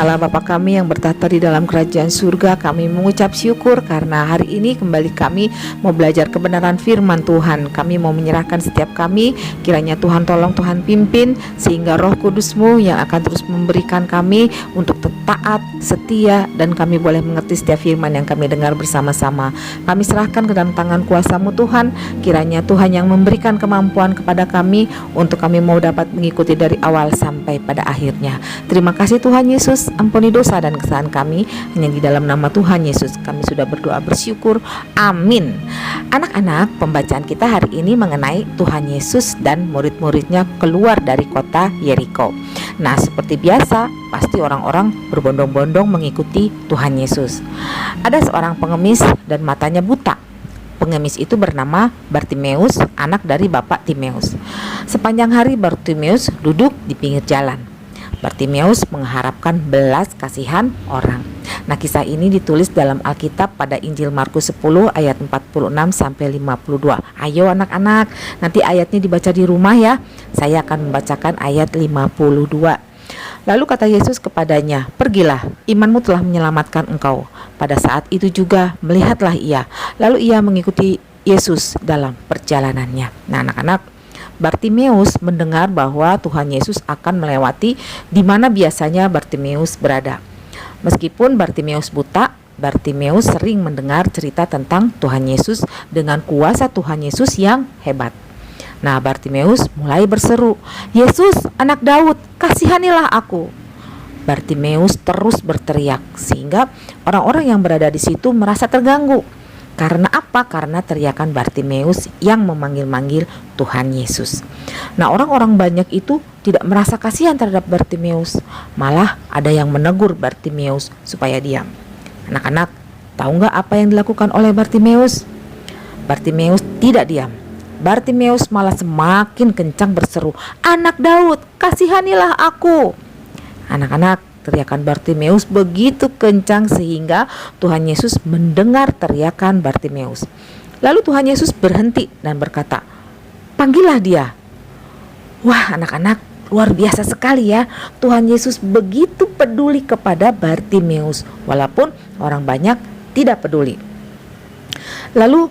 Allah Bapa kami yang bertata di dalam kerajaan surga, kami mengucap syukur karena hari ini kembali kami mau belajar kebenaran firman Tuhan. Kami mau menyerahkan setiap kami, kiranya Tuhan tolong, Tuhan pimpin, sehingga Roh Kudus-Mu yang akan terus memberikan kami untuk taat, setia, dan kami boleh mengerti setiap firman yang kami dengar bersama-sama. Kami serahkan ke dalam tangan kuasa-Mu Tuhan, kiranya Tuhan yang memberikan kemampuan kepada kami untuk kami mau dapat mengikuti dari awal sampai pada akhirnya. Terima kasih Tuhan Yesus, ampuni dosa dan kesalahan kami, hanya di dalam nama Tuhan Yesus kami sudah berdoa bersyukur, amin. Anak-anak, pembacaan kita hari ini mengenai Tuhan Yesus dan murid-muridnya keluar dari kota Yeriko. Nah, seperti biasa, pasti orang-orang berbondong-bondong mengikuti Tuhan Yesus. Ada seorang pengemis dan matanya buta. Pengemis itu bernama Bartimeus, anak dari bapak Timeus. Sepanjang hari Bartimeus duduk di pinggir jalan. Bartimeus mengharapkan belas kasihan orang. Nah, kisah ini ditulis dalam Alkitab pada Injil Markus 10 ayat 46 sampai 52. Ayo anak-anak, nanti ayatnya dibaca di rumah ya. Saya akan membacakan ayat 52. Lalu kata Yesus kepadanya, "Pergilah, imanmu telah menyelamatkan engkau." Pada saat itu juga melihatlah ia. Lalu ia mengikuti Yesus dalam perjalanannya. Nah, anak-anak, Bartimeus mendengar bahwa Tuhan Yesus akan melewati di mana biasanya Bartimeus berada. Meskipun Bartimeus buta, Bartimeus sering mendengar cerita tentang Tuhan Yesus dengan kuasa Tuhan Yesus yang hebat. Nah, Bartimeus mulai berseru, "Yesus, anak Daud, kasihanilah aku." Bartimeus terus berteriak sehingga orang-orang yang berada di situ merasa terganggu. Karena apa? Karena teriakan Bartimeus yang memanggil-manggil Tuhan Yesus. Nah, orang-orang banyak itu tidak merasa kasihan terhadap Bartimeus. Malah ada yang menegur Bartimeus supaya diam. Anak-anak, tahu nggak apa yang dilakukan oleh Bartimeus? Bartimeus tidak diam. Bartimeus malah semakin kencang berseru, "Anak Daud, kasihanilah aku." Anak-anak, teriakan Bartimeus begitu kencang sehingga Tuhan Yesus mendengar teriakan Bartimeus. Lalu Tuhan Yesus berhenti dan berkata, "Panggillah dia." Wah, anak-anak, luar biasa sekali ya. Tuhan Yesus begitu peduli kepada Bartimeus, walaupun orang banyak tidak peduli. Lalu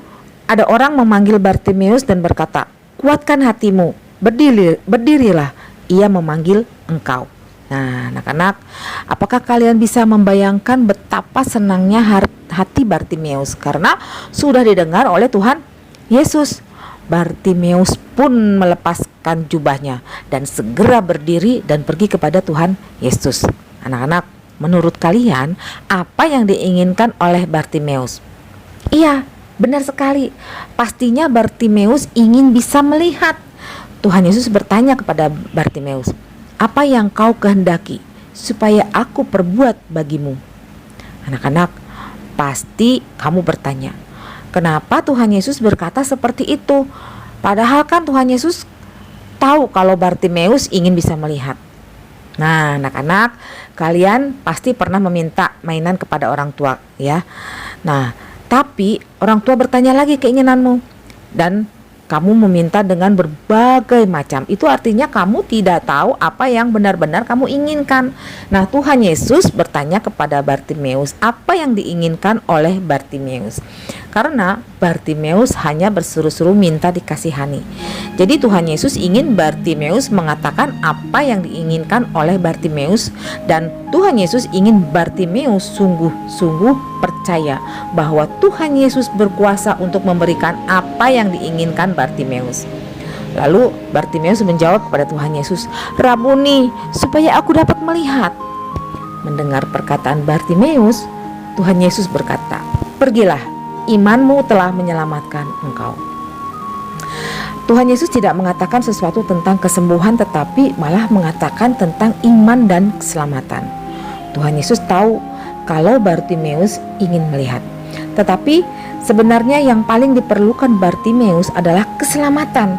ada orang memanggil Bartimeus dan berkata, "Kuatkan hatimu, berdirilah, ia memanggil engkau." Nah, anak-anak, apakah kalian bisa membayangkan betapa senangnya hati Bartimeus karena sudah didengar oleh Tuhan Yesus? Bartimeus pun melepaskan jubahnya dan segera berdiri dan pergi kepada Tuhan Yesus. Anak-anak, menurut kalian apa yang diinginkan oleh Bartimeus? Iya, benar sekali. Pastinya Bartimeus ingin bisa melihat. Tuhan Yesus bertanya kepada Bartimeus, "Apa yang kau kehendaki supaya aku perbuat bagimu?" Anak-anak, pasti kamu bertanya, kenapa Tuhan Yesus berkata seperti itu? Padahal kan Tuhan Yesus tahu kalau Bartimeus ingin bisa melihat. Nah, anak-anak, kalian pasti pernah meminta mainan kepada orang tua ya. Nah, tapi orang tua bertanya lagi keinginanmu dan kamu meminta dengan berbagai macam. Itu artinya kamu tidak tahu apa yang benar-benar kamu inginkan. Nah, Tuhan Yesus bertanya kepada Bartimeus apa yang diinginkan oleh Bartimeus. Karena Bartimeus hanya berseru-seru minta dikasihani. Jadi Tuhan Yesus ingin Bartimeus mengatakan apa yang diinginkan oleh Bartimeus. Dan Tuhan Yesus ingin Bartimeus sungguh-sungguh percaya bahwa Tuhan Yesus berkuasa untuk memberikan apa yang diinginkan Bartimeus. Lalu Bartimeus menjawab kepada Tuhan Yesus, "Rabuni, supaya aku dapat melihat." Mendengar perkataan Bartimeus, Tuhan Yesus berkata, "Pergilah, imanmu telah menyelamatkan engkau." Tuhan Yesus tidak mengatakan sesuatu tentang kesembuhan, tetapi malah mengatakan tentang iman dan keselamatan. Tuhan Yesus tahu kalau Bartimeus ingin melihat. Tetapi sebenarnya yang paling diperlukan Bartimeus adalah keselamatan.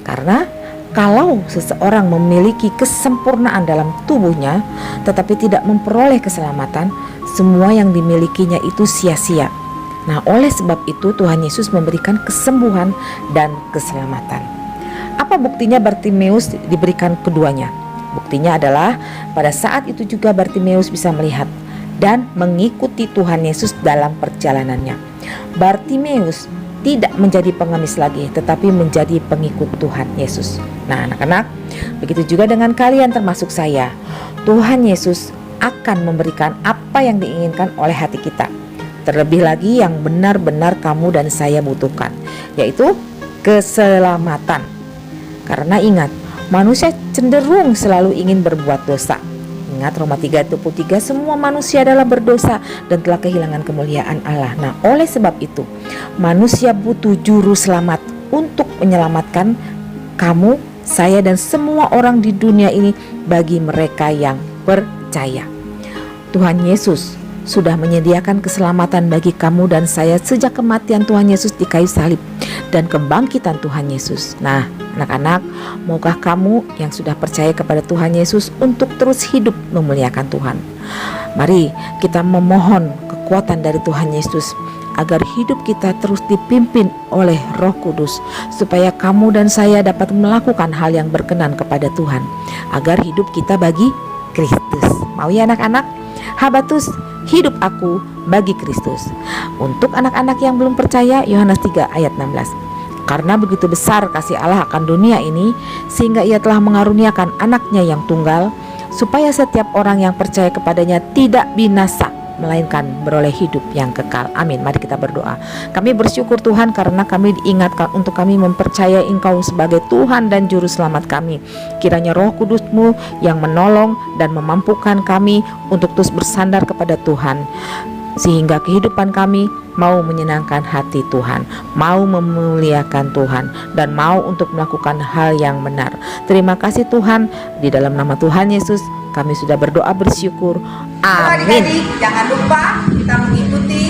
Karena kalau seseorang memiliki kesempurnaan dalam tubuhnya tetapi tidak memperoleh keselamatan, semua yang dimilikinya itu sia-sia. Nah, oleh sebab itu Tuhan Yesus memberikan kesembuhan dan keselamatan. Apa buktinya Bartimeus diberikan keduanya? Buktinya adalah pada saat itu juga Bartimeus bisa melihat dan mengikuti Tuhan Yesus dalam perjalanannya. Bartimeus tidak menjadi pengemis lagi, tetapi menjadi pengikut Tuhan Yesus. Nah anak-anak, begitu juga dengan kalian termasuk saya. Tuhan Yesus akan memberikan apa yang diinginkan oleh hati kita. Terlebih lagi yang benar-benar kamu dan saya butuhkan, yaitu keselamatan. Karena ingat, manusia cenderung selalu ingin berbuat dosa. Ingat Roma 3:23, semua manusia adalah berdosa dan telah kehilangan kemuliaan Allah. Nah, oleh sebab itu, manusia butuh juru selamat untuk menyelamatkan kamu, saya, dan semua orang di dunia ini bagi mereka yang percaya. Tuhan Yesus sudah menyediakan keselamatan bagi kamu dan saya sejak kematian Tuhan Yesus di kayu salib dan kebangkitan Tuhan Yesus. Nah, anak-anak, maukah kamu yang sudah percaya kepada Tuhan Yesus untuk terus hidup memuliakan Tuhan? Mari kita memohon kekuatan dari Tuhan Yesus agar hidup kita terus dipimpin oleh Roh Kudus, supaya kamu dan saya dapat melakukan hal yang berkenan kepada Tuhan, agar hidup kita bagi Kristus. Mau ya anak-anak? Habatus, hidup aku bagi Kristus. Untuk anak-anak yang belum percaya, Yohanes 3 ayat 16. Karena begitu besar kasih Allah akan dunia ini, sehingga ia telah mengaruniakan anaknya yang tunggal, supaya setiap orang yang percaya kepadanya tidak binasa, melainkan beroleh hidup yang kekal. Amin. Mari kita berdoa. Kami bersyukur Tuhan karena kami diingatkan untuk kami mempercayai Engkau sebagai Tuhan dan Juru Selamat kami. Kiranya Roh Kudus-Mu yang menolong dan memampukan kami untuk terus bersandar kepada Tuhan, sehingga kehidupan kami mau menyenangkan hati Tuhan, mau memuliakan Tuhan, dan mau untuk melakukan hal yang benar. Terima kasih Tuhan, di dalam nama Tuhan Yesus kami sudah berdoa bersyukur. Amin. Adik-adik, jangan lupa kita mengikuti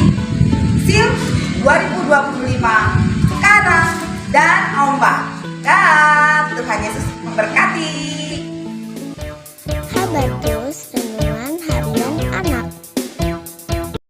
SEAL 2025 sekarang dan ombak. Dan Tuhan